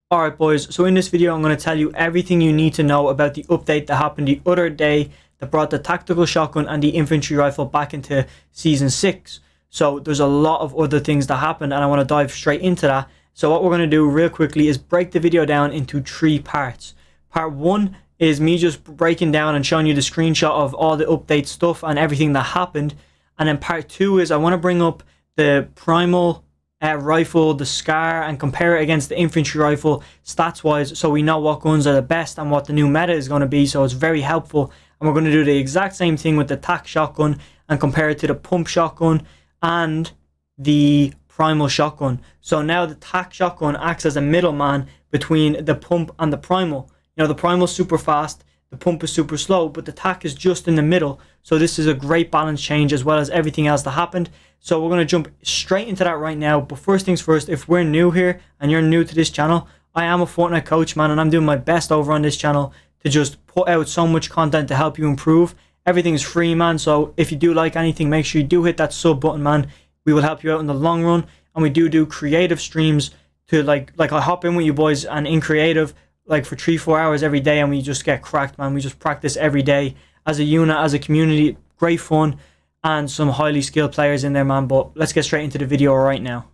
Alright boys, so in this video I'm going to tell you everything you need to know about the update that happened the other day that brought the tactical shotgun and the infantry rifle back into season 6. So there's a lot of other things that happened and I want to dive straight into that. So what we're going to do real quickly is break the video down into 3 parts. Part 1 is me just breaking down and showing you the screenshot of all the update stuff and everything that happened. And then part 2 is I want to bring up the primal rifle, the SCAR, and compare it against the infantry rifle stats wise, so we know what guns are the best and what the new meta is going to be. So it's very helpful, and we're going to do the exact same thing with the tac shotgun and compare it to the pump shotgun and the primal shotgun. So now the tac shotgun acts as a middleman between the pump and the primal. You know, the primal's super fast, the pump is super slow, but the tac is just in the middle. So this is a great balance change as well as everything else that happened. So we're going to jump straight into that right now. But first things first, if we're new here and you're new to this channel, I am a Fortnite coach, man, and I'm doing my best over on this channel to just put out so much content to help you improve. Everything is free, man. So if you do like anything, make sure you do hit that sub button, man. We will help you out in the long run. And we do creative streams to like I hop in with you boys and in creative like for 3-4 hours every day, and we just get cracked, man. We just practice every day as a unit, as a community. Great fun and some highly skilled players in there, man. But let's get straight into the video right now.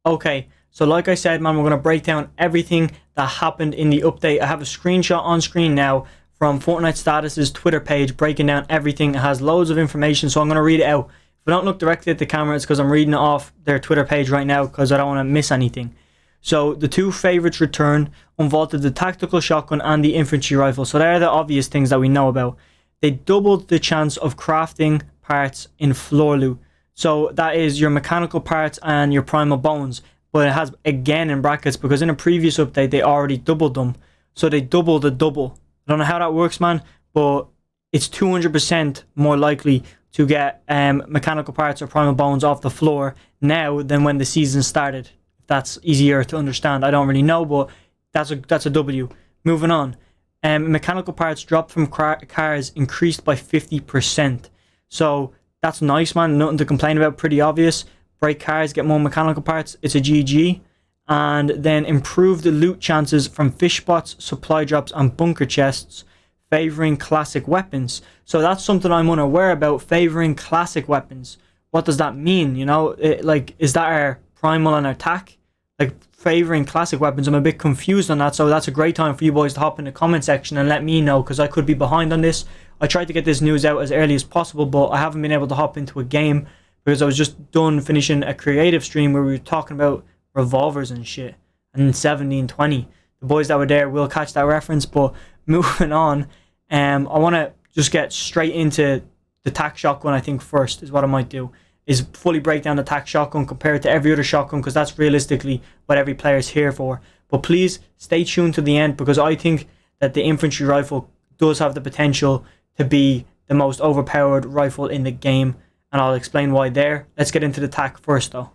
Okay, so like I said, man, we're going to break down everything that happened in the update. I have a screenshot on screen now from Fortnite Status's Twitter page breaking down everything. It has loads of information, so I'm going to read it out. If I don't look directly at the camera, it's because I'm reading it off their Twitter page right now because I don't want to miss anything. So the 2 favorites return, unvaulted the tactical shotgun and the infantry rifle. So they're the obvious things that we know about. They doubled the chance of crafting parts in floor loot. So that is your mechanical parts and your primal bones. But it has again in brackets because in a previous update they already doubled them. So they doubled the double. I don't know how that works, man, but it's 200% more likely to get mechanical parts or primal bones off the floor now than when the season started. That's easier to understand. I don't really know, but that's a W. Moving on. Mechanical parts dropped from cars increased by 50%. So that's nice, man. Nothing to complain about. Pretty obvious. Break cars, get more mechanical parts. It's a GG. And then improve the loot chances from fish spots, supply drops, and bunker chests, favoring classic weapons. So that's something I'm unaware about. Favoring classic weapons. What does that mean? You know, is that our primal and attack? Like favoring classic weapons, I'm a bit confused on that. So that's a great time for you boys to hop in the comment section and let me know, because I could be behind on this. I tried to get this news out as early as possible, but I haven't been able to hop into a game because I was just done finishing a creative stream where we were talking about revolvers and shit, and 1720. The boys that were there will catch that reference. But moving on, I want to just get straight into the tac shotgun. I think first is what I might do is fully break down the tac shotgun, compare it to every other shotgun, because that's realistically what every player is here for. But please stay tuned to the end, because I think that the infantry rifle does have the potential to be the most overpowered rifle in the game, and I'll explain why there. Let's get into the tac first though.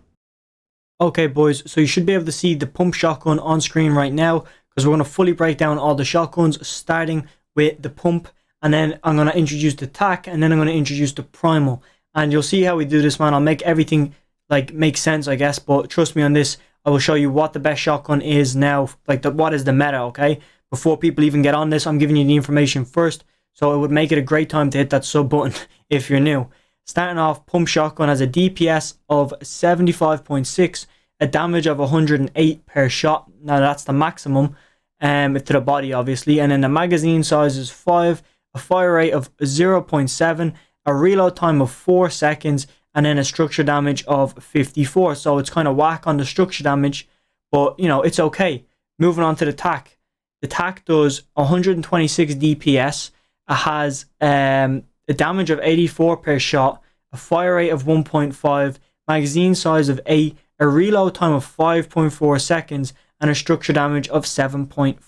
Okay boys, so you should be able to see the pump shotgun on screen right now, because we're going to fully break down all the shotguns, starting with the pump, and then I'm going to introduce the tac, and then I'm going to introduce the primal. And you'll see how we do this, man. I'll make everything like make sense, I guess. But trust me on this, I will show you what the best shotgun is now. Like what is the meta, okay? Before people even get on this, I'm giving you the information first. So it would make it a great time to hit that sub button if you're new. Starting off, pump shotgun has a DPS of 75.6, a damage of 108 per shot. Now that's the maximum to the body, obviously. And then the magazine size is 5, a fire rate of 0.7, a reload time of 4 seconds, and then a structure damage of 54. So it's kind of whack on the structure damage, but you know, it's okay. Moving on to the tac. The tac does 126 DPS. It has a damage of 84 per shot, a fire rate of 1.5, magazine size of 8, a reload time of 5.4 seconds, and a structure damage of 75.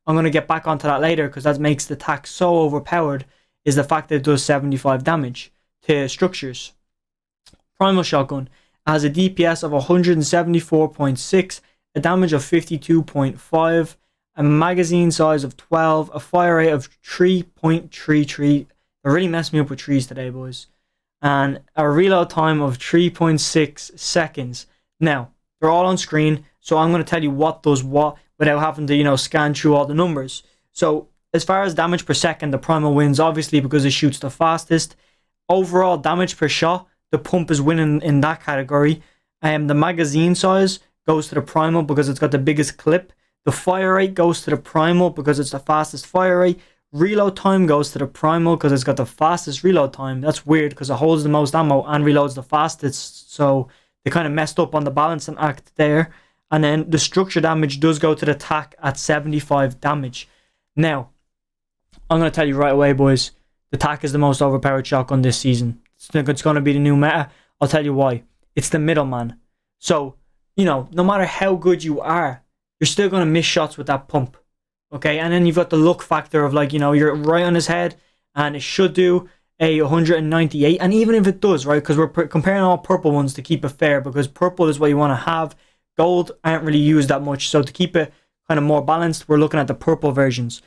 I'm going to get back onto that later, because that makes the tac so overpowered, is the fact that it does 75 damage to structures. Primal shotgun has a DPS of 174.6, a damage of 52.5, a magazine size of 12, a fire rate of 3.33. They really messed me up with trees today, boys. And a reload time of 3.6 seconds. Now, They're all on screen, so I'm going to tell you what does what without having to, scan through all the numbers. So as far as damage per second, the primal wins, obviously, because it shoots the fastest. Overall damage per shot, the pump is winning in that category. The magazine size goes to the primal because it's got the biggest clip. The fire rate goes to the primal because it's the fastest fire rate. Reload time goes to the primal because it's got the fastest reload time. That's weird because it holds the most ammo and reloads the fastest. So they kind of messed up on the balancing act there. And then the structure damage does go to the attack at 75 damage. Now, I'm going to tell you right away, boys. The attack is the most overpowered shotgun this season. It's going to be the new meta. I'll tell you why. It's the middleman. So, no matter how good you are, you're still going to miss shots with that pump. Okay, and then you've got the luck factor of you're right on his head and it should do a 198. And even if it does, right, because we're comparing all purple ones to keep it fair, because purple is what you want to have. Gold aren't really used that much. So to keep it kind of more balanced, we're looking at the purple versions.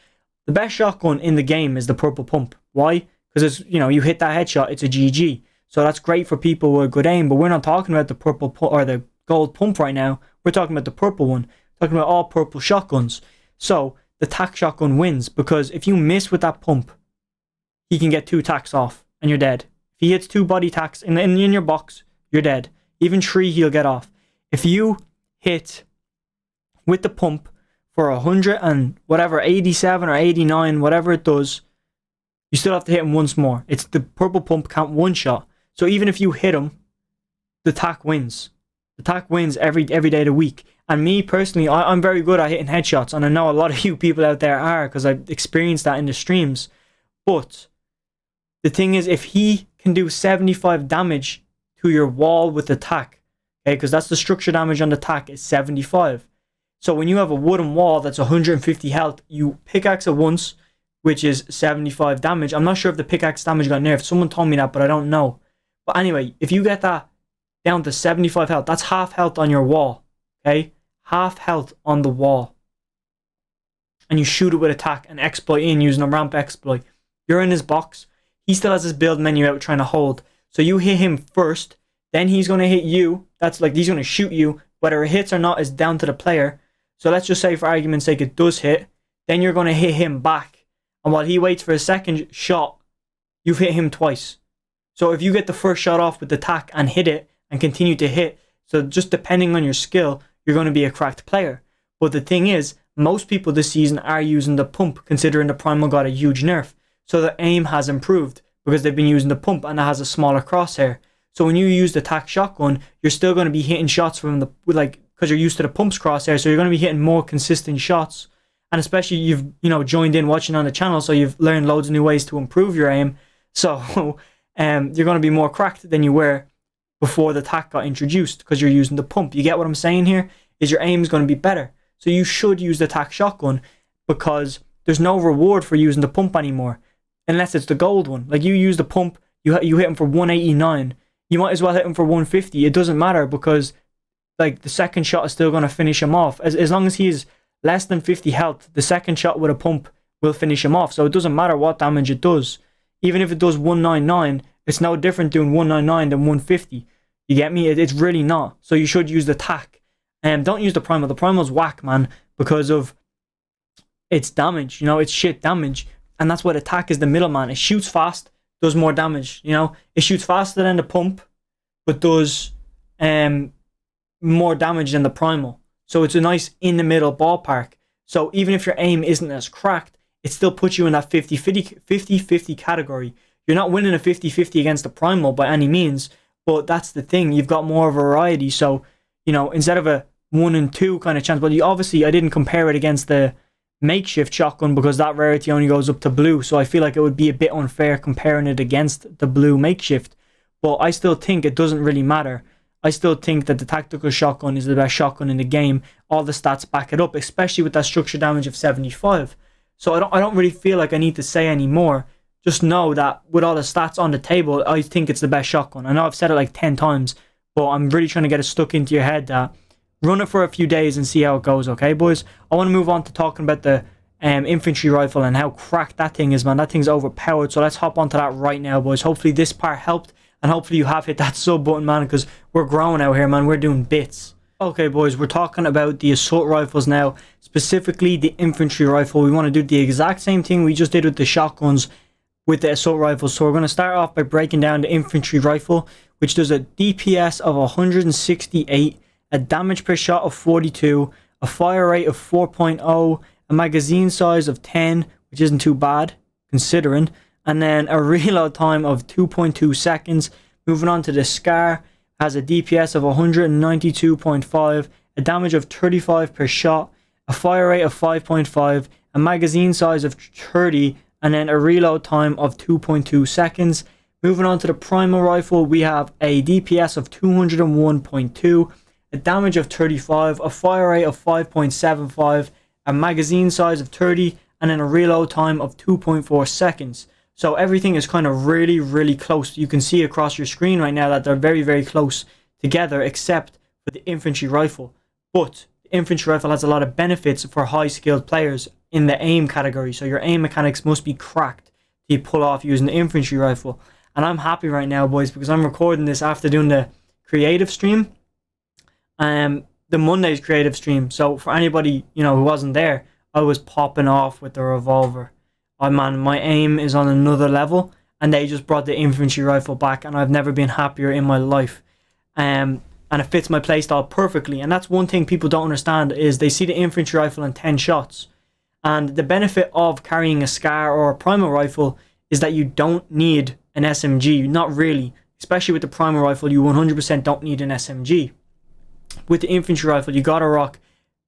The best shotgun in the game is the purple pump. Why? Because it's, you hit that headshot, it's a GG. So that's great for people with good aim, but we're not talking about the purple or the gold pump right now. We're talking about the purple one. We're talking about all purple shotguns. So the tack shotgun wins because if you miss with that pump, he can get 2 tacks off and you're dead. If he hits 2 body tacks in your box, you're dead. Even 3 he'll get off. If you hit with the pump for 100 and whatever, 87 or 89, whatever it does, you still have to hit him once more. It's the purple pump count 1 shot. So even if you hit him, the tack wins. The tack wins every day of the week. And me personally, I'm very good at hitting headshots, and I know a lot of you people out there are because I've experienced that in the streams. But the thing is, if he can do 75 damage to your wall with the tack, okay, because that's the structure damage on the tack is 75. So when you have a wooden wall that's 150 health, you pickaxe it once, which is 75 damage. I'm not sure if the pickaxe damage got nerfed. Someone told me that, but I don't know. But anyway, if you get that down to 75 health, that's half health on your wall, okay? Half health on the wall. And you shoot it with attack and exploit in using a ramp exploit. You're in his box. He still has his build menu out trying to hold. So you hit him first, then he's going to hit you. That's he's going to shoot you. Whether it hits or not is down to the player. So let's just say for argument's sake it does hit. Then you're going to hit him back. And while he waits for a second shot, you've hit him twice. So if you get the first shot off with the attack and hit it and continue to hit, so just depending on your skill, you're going to be a cracked player. But the thing is, most people this season are using the pump, considering the primal got a huge nerf. So the aim has improved because they've been using the pump and it has a smaller crosshair. So when you use the tack shotgun, you're still going to be hitting shots from the, because you're used to the pump's crosshair, so you're going to be hitting more consistent shots. And especially you've, joined in watching on the channel, so you've learned loads of new ways to improve your aim. So you're going to be more cracked than you were before the tack got introduced because you're using the pump. You get what I'm saying here? Is your aim is going to be better. So you should use the tack shotgun because there's no reward for using the pump anymore. Unless it's the gold one. Like you use the pump, you hit him for 189. You might as well hit him for 150. It doesn't matter because the second shot is still going to finish him off. As long as he's less than 50 health, the second shot with a pump will finish him off. So it doesn't matter what damage it does. Even if it does 199, it's no different doing 199 than 150. You get me? It's really not. So you should use the tack. Don't use the primal. The primal's whack, man, because of its damage. It's shit damage. And that's why the tack is the middleman. It shoots fast, does more damage. It shoots faster than the pump, but does more damage than the primal. So it's a nice in the middle ballpark. So even if your aim isn't as cracked, it still puts you in that 50-50 category. You're not winning a 50-50 against the primal by any means, but that's the thing. You've got more variety. So, instead of a 1 and 2 kind of chance, but I didn't compare it against the makeshift shotgun because that rarity only goes up to blue. So I feel like it would be a bit unfair comparing it against the blue makeshift. But I still think it doesn't really matter. I still think that the tactical shotgun is the best shotgun in the game. All the stats back it up, especially with that structure damage of 75. So I don't really feel like I need to say any more. Just know that with all the stats on the table, I think it's the best shotgun. I know I've said it like 10 times, but I'm really trying to get it stuck into your head that run it for a few days and see how it goes, okay, boys? I want to move on to talking about the infantry rifle and how cracked that thing is, man. That thing's overpowered, so let's hop onto that right now, boys. Hopefully this part helped, and hopefully you have hit that sub button, man, because we're growing out here, man. We're doing bits. Okay, boys, we're talking about the assault rifles now, specifically the infantry rifle. We want to do the exact same thing we just did with the shotguns with the assault rifles. So we're going to start off by breaking down the infantry rifle, which does a DPS of 168, a damage per shot of 42, a fire rate of 4.0, a magazine size of 10, which isn't too bad considering, and then a reload time of 2.2 seconds. Moving on to the Scar, has a DPS of 192.5, a damage of 35 per shot, a fire rate of 5.5, a magazine size of 30, and then a reload time of 2.2 seconds. Moving on to the Primal Rifle, we have a DPS of 201.2, a damage of 35, a fire rate of 5.75, a magazine size of 30, and then a reload time of 2.4 seconds. So everything is kind of really close. You can see across your screen right now that they're very close together, except for the infantry rifle. But the infantry rifle has a lot of benefits for high skilled players in the aim category. So your aim mechanics must be cracked to pull off using the infantry rifle. And I'm happy right now, boys, because I'm recording this after doing the creative stream. The Monday's creative stream. So for anybody, who wasn't there, I was popping off with the revolver. Oh man, my aim is on another level, and they just brought the infantry rifle back, and I've never been happier in my life. And it fits my playstyle perfectly. And that's one thing people don't understand, is they see the infantry rifle in 10 shots. And the benefit of carrying a Scar or a Primal rifle is that you don't need an SMG. Not really. Especially with the Primal rifle, you 100% don't need an SMG. With the infantry rifle, you gotta rock,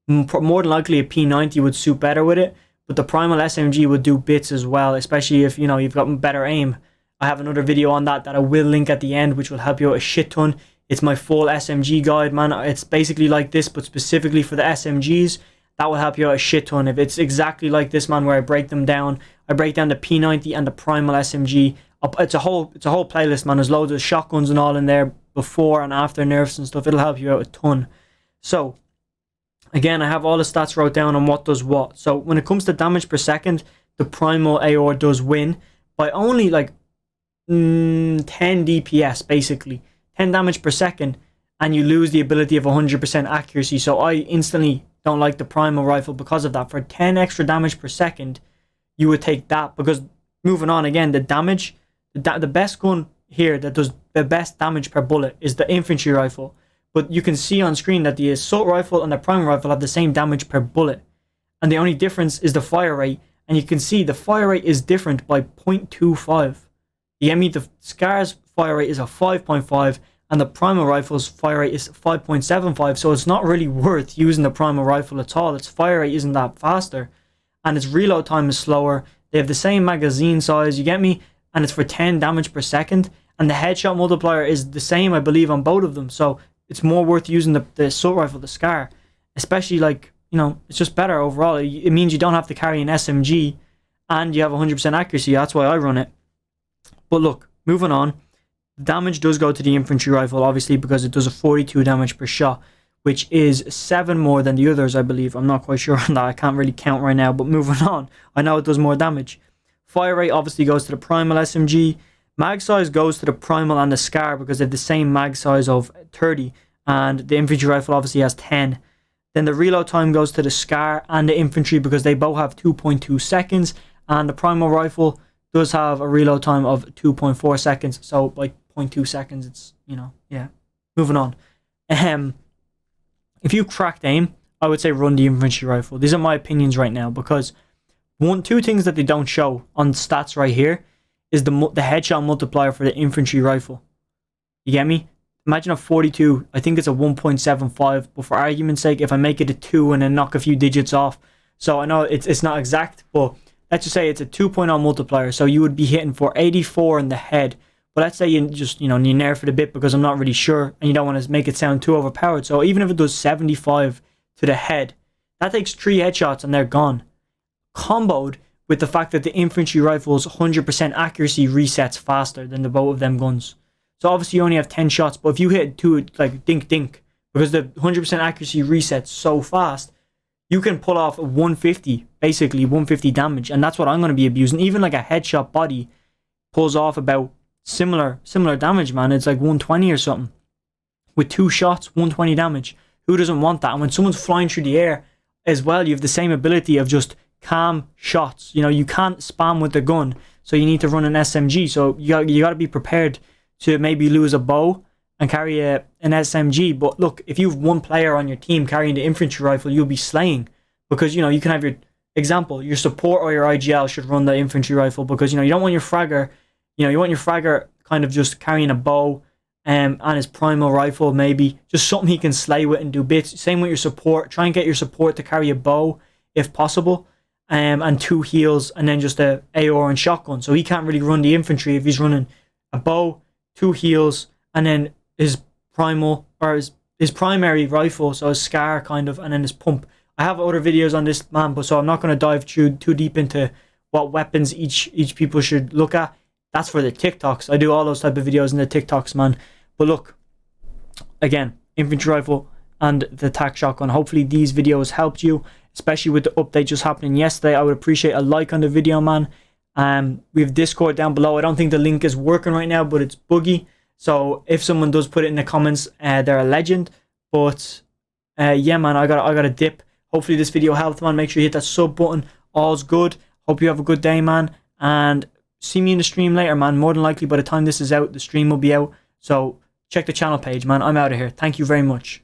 more than likely a P90 would suit better with it. But the Primal SMG would do bits as well, especially if, you've got better aim. I have another video on that I will link at the end, which will help you out a shit ton. It's my full SMG guide, man. It's basically like this, but specifically for the SMGs. That will help you out a shit ton. If it's exactly like this, man, where I break them down. I break down the P90 and the Primal SMG. It's a whole playlist, man. There's loads of shotguns and all in there before and after nerfs and stuff. It'll help you out a ton. So again, I have all the stats wrote down on what does what. So when it comes to damage per second, the Primal AOR does win by only 10 DPS, basically. 10 damage per second, and you lose the ability of 100% accuracy. So I instantly don't like the Primal rifle because of that. For 10 extra damage per second, you would take that, because moving on again, the damage, the best gun here that does the best damage per bullet is the infantry rifle. But you can see on screen that the assault rifle and the Primal rifle have the same damage per bullet. And the only difference is the fire rate. And you can see the fire rate is different by 0.25. The Scar's fire rate is a 5.5, and the Primal rifle's fire rate is 5.75. So it's not really worth using the Primal rifle at all. Its fire rate isn't that faster, and its reload time is slower. They have the same magazine size, you get me? And it's for 10 damage per second. And the headshot multiplier is the same, I believe, on both of them. So it's more worth using the assault rifle, the Scar. Especially, it's just better overall. It means you don't have to carry an SMG, and you have 100% accuracy. That's why I run it. But look, moving on. The damage does go to the infantry rifle, obviously, because it does a 42 damage per shot, which is 7 more than the others, I believe. I'm not quite sure on that. I can't really count right now, but moving on. I know it does more damage. Fire rate obviously goes to the Primal SMG. Mag size goes to the Primal and the Scar because they have the same mag size of 30, and the infantry rifle obviously has 10. Then the reload time goes to the Scar and the infantry because they both have 2.2 seconds, and the Primal rifle does have a reload time of 2.4 seconds, so 0.2 seconds, it's, yeah. Moving on. If you cracked aim, I would say run the infantry rifle. These are my opinions right now, because two things that they don't show on stats right here is the headshot multiplier for the infantry rifle. You get me? Imagine a 42, I think it's a 1.75, but for argument's sake, if I make it a 2 and then knock a few digits off, so I know it's not exact, but let's just say it's a 2.0 multiplier, so you would be hitting for 84 in the head. But let's say you just, you nerf it a bit because I'm not really sure, and you don't want to make it sound too overpowered. So even if it does 75 to the head, that takes 3 headshots and they're gone. Comboed with the fact that the infantry rifle's 100% accuracy resets faster than the both of them guns. So obviously you only have 10 shots, but if you hit 2, dink dink, because the 100% accuracy resets so fast, you can pull off 150, basically 150 damage, and that's what I'm going to be abusing. Even a headshot body pulls off about similar damage, man. It's 120 or something. With 2 shots, 120 damage. Who doesn't want that? And when someone's flying through the air as well, you have the same ability of just calm shots. You know, you can't spam with the gun, so you need to run an SMG. So you got to be prepared to maybe lose a bow and carry an SMG. But look, if you have one player on your team carrying the infantry rifle, you'll be slaying, because, you know, you can have your example, your support or your IGL should run the infantry rifle, because, you know, you don't want your fragger, you know, you want your fragger kind of just carrying a bow and his primal rifle, maybe just something he can slay with and do bits. Same with your support. Try and get your support to carry a bow if possible, and 2 heals, and then just a AR and shotgun. So he can't really run the infantry if he's running a bow, 2 heals, and then his primal, or his primary rifle, so his SCAR kind of, and then his pump. I have other videos on this, man, but so I'm not going to dive too deep into what weapons each people should look at. That's for the TikToks. I do all those type of videos in the TikToks, man. But look, again, infantry rifle and the tac shotgun. Hopefully these videos helped you, especially with the update just happening yesterday. I would appreciate a like on the video, man. We have Discord down below. I don't think the link is working right now, but it's buggy. So if someone does put it in the comments, they're a legend. But yeah, man, I got a dip. Hopefully this video helped, man. Make sure you hit that sub button. All's good. Hope you have a good day, man. And see me in the stream later, man. More than likely by the time this is out, the stream will be out. So check the channel page, man. I'm out of here. Thank you very much.